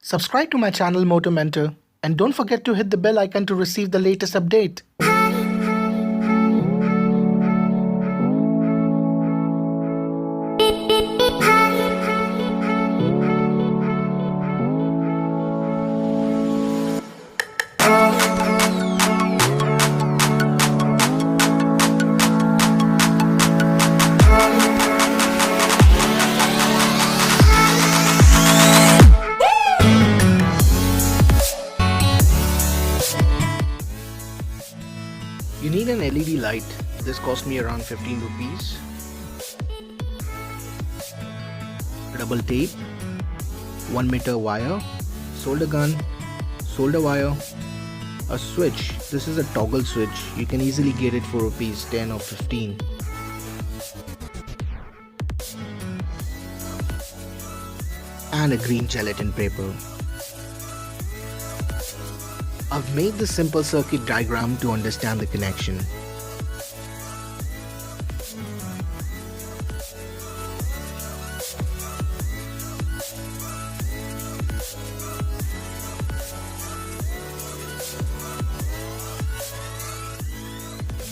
Subscribe to my channel Moto Mentor and don't forget to hit the bell icon to receive the latest update. You need an LED light. This cost me around 15 rupees. Rubber tape, 1 meter wire, solder gun, solder wire, a switch. This is a toggle switch. You can easily get it for rupees 10 or 15. And a green gelatin paper. I've made this simple circuit diagram to understand the connection.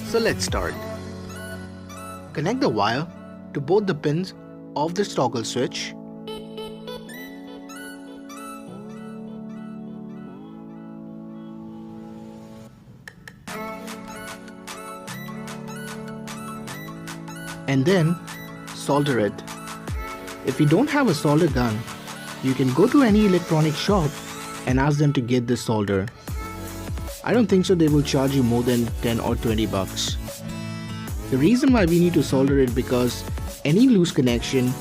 So let's start. Connect the wire to both the pins of this toggle switch. And then solder it. If you don't have a solder gun, you can go to any electronic shop and ask them to get this solder. I don't think so they will charge you more than 10 or 20 bucks. The reason why we need to solder it because any loose connection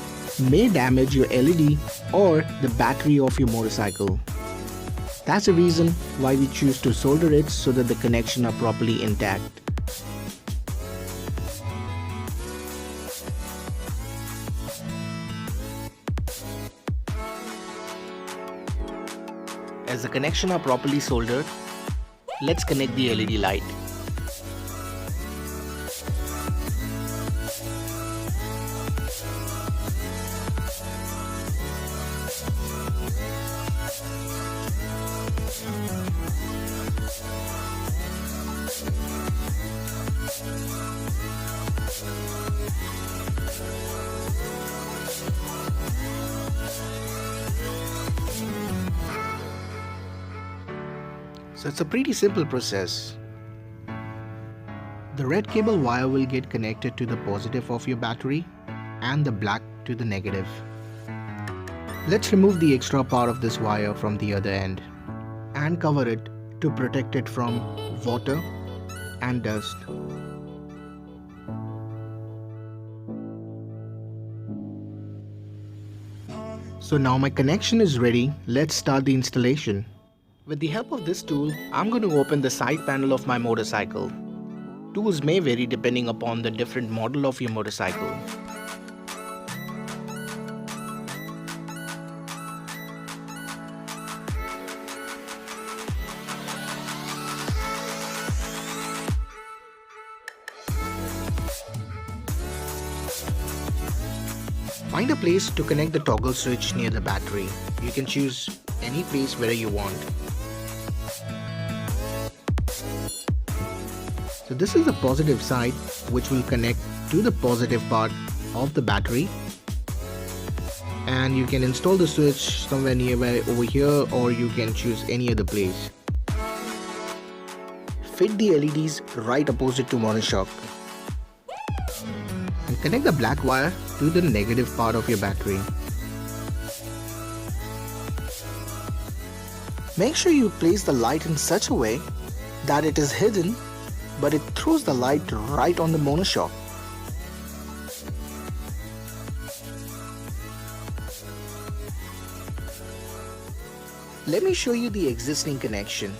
may damage your LED or the battery of your motorcycle. That's the reason why we choose to solder it so that the connection are properly intact. As the connections are properly soldered, let's connect the LED light. So it's a pretty simple process. The red cable wire will get connected to the positive of your battery and the black to the negative. Let's remove the extra part of this wire from the other end and cover it to protect it from water and dust. So now my connection is ready. Let's start the installation. With the help of this tool, I'm going to open the side panel of my motorcycle. Tools may vary depending upon the different model of your motorcycle. Find a place to connect the toggle switch near the battery. You can choose any place where you want. So this is the positive side which will connect to the positive part of the battery, and you can install the switch somewhere nearby over here, or you can choose any other place. Fit the LEDs right opposite to Monoshock and connect the black wire to the negative part of your battery. Make sure you place the light in such a way that it is hidden, but it throws the light right on the Monoshock. Let me show you the existing connection.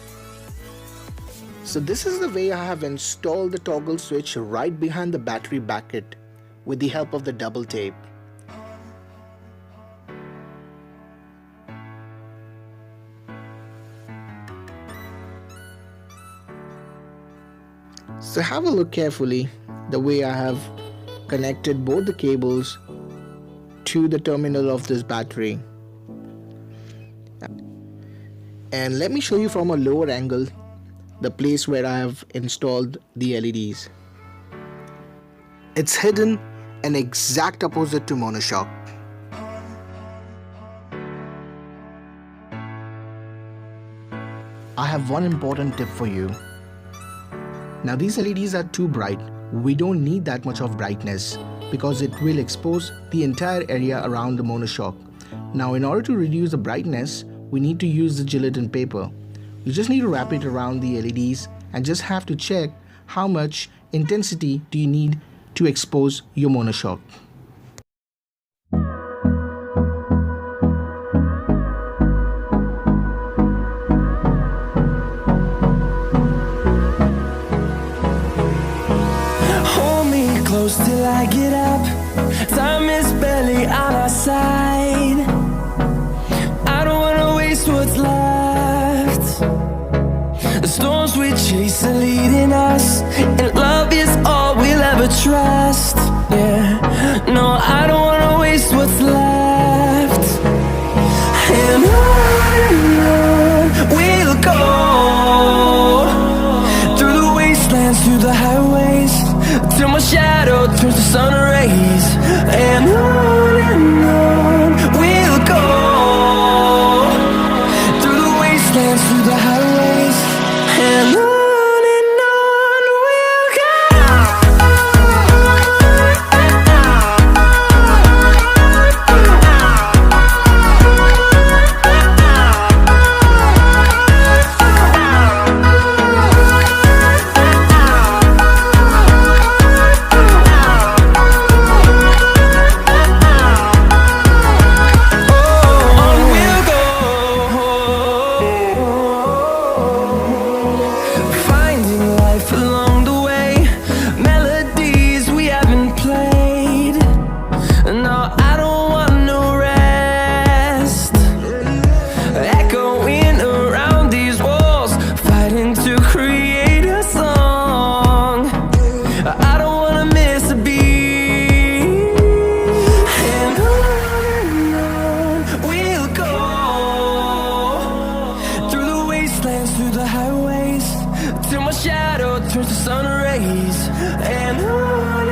So this is the way I have installed the toggle switch right behind the battery bracket with the help of the double tape. So have a look carefully the way I have connected both the cables to the terminal of this battery. And let me show you from a lower angle the place where I have installed the LEDs. It's hidden and exact opposite to Monoshock. I have one important tip for you. Now these LEDs are too bright. We don't need that much of brightness because it will expose the entire area around the Monoshock. Now in order to reduce the brightness, we need to use the gelatin paper. You just need to wrap it around the LEDs and just have to check how much intensity do you need to expose your Monoshock. Hold me close till I get up. Time is barely on our side. I don't wanna waste what's left. The storms we chase are leading us, and love is all we'll ever trust. Yeah, no, I don't wanna waste what's left. And on we'll go, through the wastelands, through the highways, till my shadow turns to sun rays. And on we'll go, through the wastelands, through the highways, and on we'll go. Through the highways, till my shadow turns to sun rays. And on